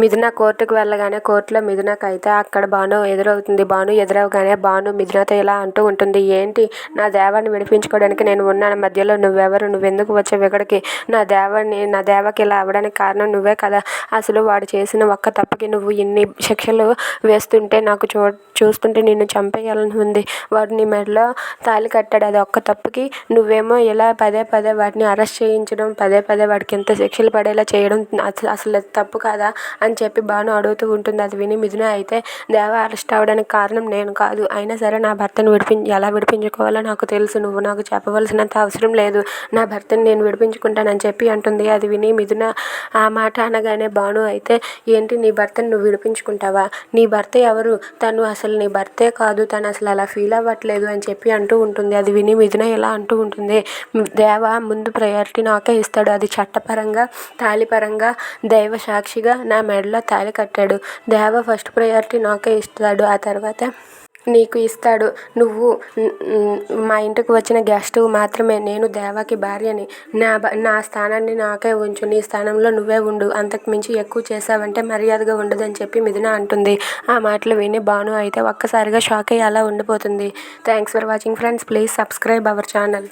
మిథున కోర్టుకు వెళ్ళగానే కోర్టులో మిథునకైతే అక్కడ భాను ఎదురవుతుంది. భాను ఎదురవగానే భాను మిథునతో ఇలా అంటూ ఉంటుంది. ఏంటి, నా దేవాన్ని విడిపించుకోవడానికి నేను ఉన్నాను, మధ్యలో నువ్వెవరు, నువ్వెందుకు వచ్చావు ఇక్కడికి? నా దేవకి ఇలా అవ్వడానికి కారణం నువ్వే కదా. అసలు వాడు చేసిన ఒక్క తప్పుకి నువ్వు ఇన్ని శిక్షలు వేస్తుంటే నాకు చూస్తుంటే నిన్ను చంపేయాలని ఉంది. వాడు నీ మెడలో తాళి కట్టాడు, అది ఒక్క తప్పుకి నువ్వేమో ఇలా పదే పదే వాడిని అరెస్ట్ చేయించడం, పదే పదే వాడికి ఎంత శిక్షలు పడేలా చేయడం అసలు తప్పు కాదా అని చెప్పి భాను అడుగుతూ ఉంటుంది. అది విని మిథున అయితే, దేవ అరెస్ట్ అవ్వడానికి కారణం నేను కాదు, అయినా సరే నా భర్తను ఎలా విడిపించుకోవాలో నాకు తెలుసు, నువ్వు నాకు చెప్పవలసినంత అవసరం లేదు, నా భర్తను నేను విడిపించుకుంటానని చెప్పి అంటుంది. అది విని మిథున ఆ మాట అనగానే భాను అయితే, ఏంటి, నీ భర్తను నువ్వు విడిపించుకుంటావా? నీ భర్త ఎవరు? తను అసలు నీ భర్తే కాదు, తను అసలు అలా ఫీల్ అవ్వట్లేదు అని చెప్పి అంటూ ఉంటుంది. అది విని మిథున ఇలా అంటూ ఉంటుంది. దేవ ముందు ప్రయారిటీ నాకే ఇస్తాడు, అది చట్టపరంగా తాళిపరంగా దైవ సాక్షిగా నా మెడలో తాళి కట్టాడు. దేవ ఫస్ట్ ప్రయారిటీ నాకే ఇస్తాడు, ఆ తర్వాత నీకు ఇస్తాడు. నువ్వు మా ఇంటికి వచ్చిన గెస్ట్ మాత్రమే, నేను దేవాకి భార్యని, నా స్థానాన్ని నాకే ఉంచు, నీ స్థానంలో నువ్వే ఉండు, అంతకు మించి ఎక్కువ చేసావంటే మర్యాదగా ఉండదని చెప్పి మిథున అంటుంది. ఆ మాటలు విని భాను అయితే ఒక్కసారిగా షాక్ అయ్యి అలా ఉండిపోతుంది. Thanks for watching friends, please subscribe our channel.